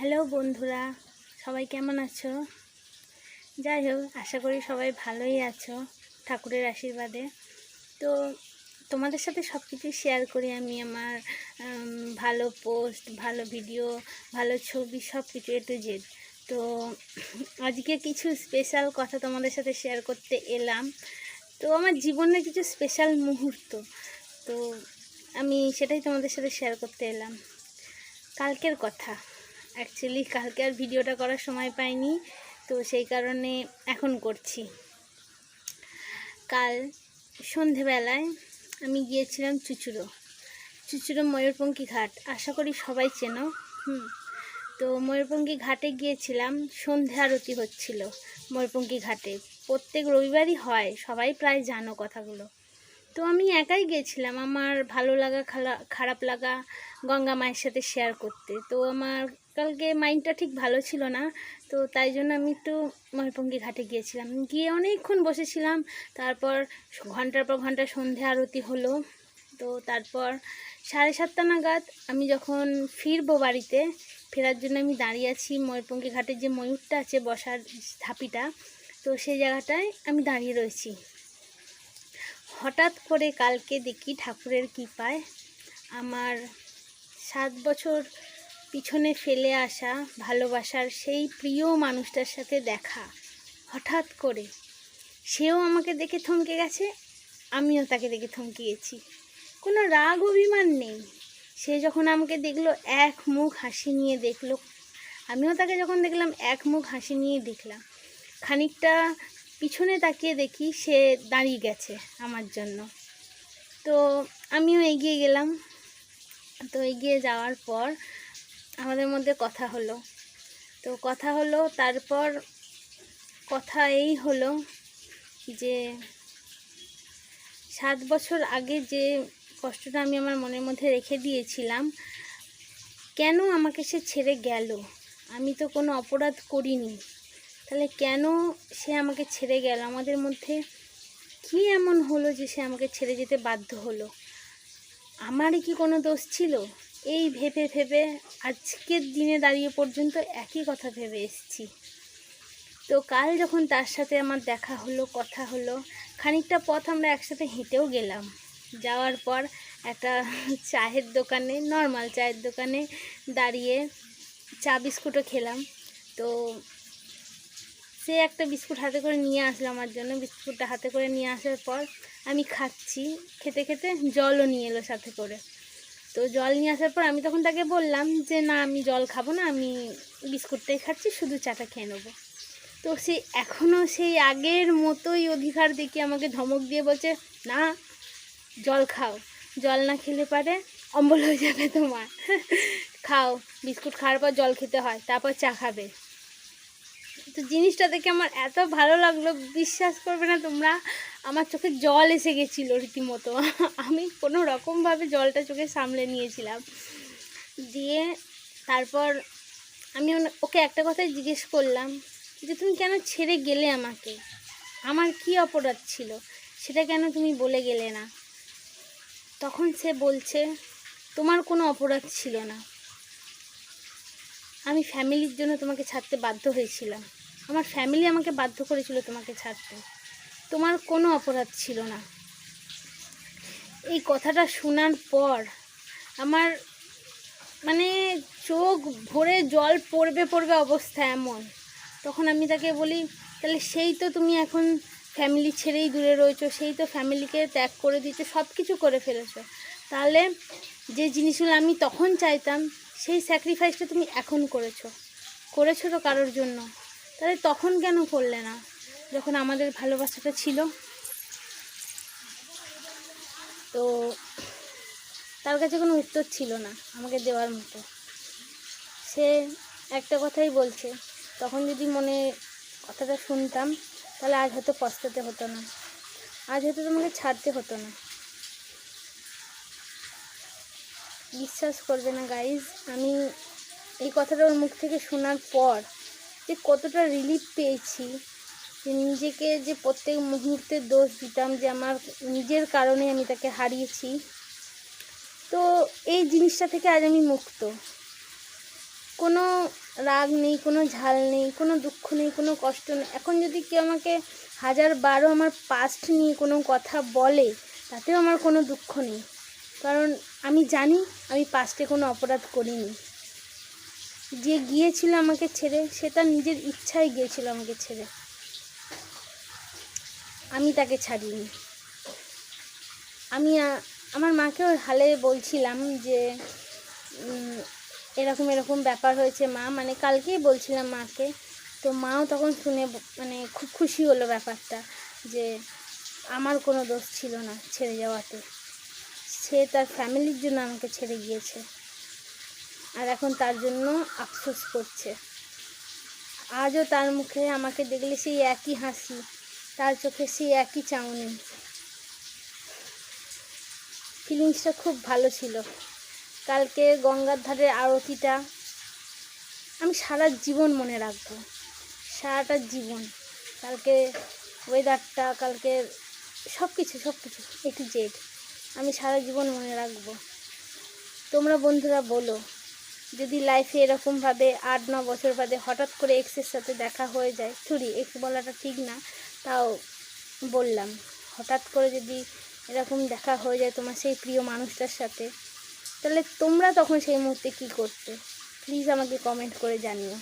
Hello বন্ধুরা, সবাই কেমন আছো? যাই হোক, আশা করি সবাই ভালোই আছো ঠাকুরের আশীর্বাদে। তো তোমাদের সাথে সব কিছু শেয়ার করি আমি, আমার ভালো পোস্ট, ভালো ভিডিও, ভালো ছবি, সব কিছু A to Z। তো আজকে কিছু স্পেশাল কথা তোমাদের সাথে শেয়ার করতে এলাম। তো আমার জীবনের কিছু স্পেশাল মুহূর্ত, তো আমি সেটাই তোমাদের সাথে শেয়ার করতে এলাম। কালকের কথা, অ্যাকচুয়ালি কালকে আর ভিডিওটা করার সময় পাইনি, তো সেই কারণে এখন করছি। কাল সন্ধেবেলায় আমি গিয়েছিলাম চুচুড়ো ময়ূরপঙ্খী ঘাট, আশা করি সবাই চেনো। তো ময়ূরপঙ্খী ঘাটে গিয়েছিলাম, সন্ধে আরতি হচ্ছিল ময়ূরপঙ্খী ঘাটে। প্রত্যেক রবিবারই হয়, সবাই প্রায় জানো কথাগুলো। তো আমি একাই গিয়েছিলাম, আমার ভালো লাগা খারাপ লাগা গঙ্গা মায়ের সাথে শেয়ার করতে। তো আমার কালকে মাইন্ডটা ঠিক ভালো ছিল না, তো তাই জন্য আমি একটু ময়ূরপঙ্খী ঘাটে গিয়েছিলাম। গিয়ে অনেকক্ষণ বসেছিলাম, তারপর ঘন্টার পর ঘন্টা সন্ধে আরতি হলো। তো তারপর 7:30 নাগাদ আমি যখন ফিরবো বাড়িতে, ফেরার জন্য আমি দাঁড়িয়ে আছি ময়ূরপঙ্খী ঘাটের যে ময়ূরটা আছে বসার ধাপিটা, তো সেই জায়গাটায় আমি দাঁড়িয়ে রয়েছি। হঠাৎ করে কালকে দেখি ঠাকুরের কৃপায় আমার 7 বছর পিছনে ফেলে আসা ভালোবাসার সেই প্রিয় মানুষটার সাথে দেখা। হঠাৎ করে সেও আমাকে দেখে থমকে গেছে, আমিও তাকে দেখে থমকে গেছি। কোনো রাগ অভিমান নেই। সে যখন আমাকে দেখলো, এক মুখ হাসি নিয়ে দেখলো, আমিও তাকে যখন দেখলাম এক মুখ হাসি নিয়ে দেখলাম। খানিকটা পিছনে তাকিয়ে দেখি সে দাঁড়িয়ে গেছে আমার জন্য। তো আমিও এগিয়ে গেলাম। তো এগিয়ে যাওয়ার পর আমাদের মধ্যে কথা হলো। তারপর কথা এই হলো যে 7 বছর আগে যে কষ্টটা আমি আমার মনের মধ্যে রেখে দিয়েছিলাম, কেন আমাকে সে ছেড়ে গেল? আমি তো কোনো অপরাধ করিনি, তাহলে কেন সে আমাকে ছেড়ে গেল? আমাদের মধ্যে কি এমন হলো যে সে আমাকে ছেড়ে যেতে বাধ্য হলো? আমারই কি কোনো দোষ ছিল? এই ভেবে ভেবে আজকের দিনে দাঁড়িয়ে পর্যন্ত একই কথা ভেবে এসেছি। তো কাল যখন তার সাথে আমার দেখা হলো, কথা হলো, খানিকটা পথ আমরা একসাথে হেঁটেও গেলাম। যাওয়ার পর একটা চায়ের দোকানে, নর্মাল চায়ের দোকানে দাঁড়িয়ে চা বিস্কুটও খেলাম। তো সে একটা বিস্কুট হাতে করে নিয়ে আসলো আমার জন্য। বিস্কুটটা হাতে করে নিয়ে আসার পর আমি খাচ্ছি, খেতে খেতে জলও নিয়ে এলো সাথে করে। তো জল নিয়ে আসার পর আমি তখন তাকে বললাম যে না, আমি জল খাবো না, আমি বিস্কুটটাই খাচ্ছি, শুধু চাটা খেয়ে নেবো। তো সে এখনও সেই আগের মতোই অধিকার দেখিয়ে আমাকে ধমক দিয়ে বলছে, না জল খাও, জল না খেলে পারে অম্বল হয়ে যাবে তোমার, খাও, বিস্কুট খাওয়ার পর জল খেতে হয়, তারপর চা খাবে। তো জিনিসটা দেখে আমার এত ভালো লাগলো, বিশ্বাস করবে না তোমরা, আমার চোখে জল এসে গেছিলো রীতিমতো। আমি কোনো রকমভাবে জলটা চোখে সামলে নিয়েছিলাম। দিয়ে তারপর আমি ওকে একটা কথাই জিজ্ঞেস করলাম যে তুমি কেন ছেড়ে গেলে আমাকে? আমার কি অপরাধ ছিল সেটা কেন তুমি বলে গেলে না? তখন সে বলছে, তোমার কোনো অপরাধ ছিল না, আমি ফ্যামিলির জন্য তোমাকে ছাড়তে বাধ্য হয়েছিলাম, আমার ফ্যামিলি আমাকে বাধ্য করেছিল তোমাকে ছাড়তে, তোমার কোনো অপরাধ ছিল না। এই কথাটা শোনার পর আমার মানে চোখ ভরে জল পড়বে অবস্থা এমন। তখন আমি তাকে বলি, তাহলে সেই তো তুমি এখন ফ্যামিলি ছেড়েই দূরে রয়েছো, সেই তো ফ্যামিলিকে ত্যাগ করে দিয়েছো, সব কিছু করে ফেলেছো, তাহলে যে জিনিসগুলো আমি তখন চাইতাম সেই স্যাক্রিফাইসটা তুমি এখন করেছো তো কারোর জন্য, তাহলে তখন কেন করলে না যখন আমাদের ভালোবাসাটা ছিল? তো তার কাছে কোনো উত্তর ছিল না আমাকে দেওয়ার মতো। সে একটা কথাই বলছে, তখন যদি মনে কথাটা শুনতাম তাহলে আজ হয়তো পস্তাতে হতো না, আজ হয়তো তোমাকে ছাড়তে হতো না। বিশ্বাস করবে না গাইজ, আমি এই কথাটা ওর মুখ থেকে শোনার পর যে কতটা রিলিফ পেয়েছি, যে নিজেকে যে প্রত্যেক মুহূর্তে দোষ দিতাম যে আমার নিজের কারণে আমি তাকে হারিয়েছি। তো এই জিনিসটা থেকে আজ আমি মুক্ত। কোনো রাগ নেই, কোনো ঝাল নেই, কোনো দুঃখ নেই, কোনো কষ্ট নেই। এখন যদি কেউ আমাকে 1000 আমার পাস্ট নিয়ে কোনো কথা বলে, তাতেও আমার কোনো দুঃখ নেই, কারণ আমি জানি আমি পাস্টে কোনো অপরাধ করিনি। যে গিয়েছিল আমাকে ছেড়ে, সে তার নিজের ইচ্ছায় গিয়েছিল আমাকে ছেড়ে, আমি তাকে ছাড়িনি। আমি আমার মাকেও হালে বলছিলাম যে এরকম এরকম ব্যাপার হয়েছে মা, মানে কালকেই বলছিলাম মাকে। তো মাও তখন শুনে মানে খুব খুশি হলো ব্যাপারটা, যে আমার কোনো দোষ ছিল না ছেড়ে যাওয়াতে, সে তার ফ্যামিলির জন্য আমাকে ছেড়ে গিয়েছে, আর এখন তার জন্য আফসোস করছে। আজও তার মুখে আমাকে দেখলে সেই একই হাসি, তার চোখে সেই একই চাউনি। ফিলিংসটা খুব ভালো ছিল। কালকে গঙ্গার ধারের আরতিটা আমি সারা জীবন মনে রাখবো, সারাটা জীবন। কালকে ওয়েদারটা, কালকে সব কিছু A to Z আমি সারা জীবন মনে রাখবো। তোমরা বন্ধুরা বলো, যদি লাইফে এরকমভাবে 8-9 বছর বাদে হঠাৎ করে এক্সের সাথে দেখা হয়ে যায়, সরি এক্স বলাটা ঠিক না, তাও বললাম, হঠাৎ করে যদি এরকম দেখা হয়ে যায় তোমার সেই প্রিয় মানুষটার সাথে, তাহলে তোমরা তখন সেই মুহূর্তে কী করতে? প্লিজ আমাকে কমেন্ট করে জানিও।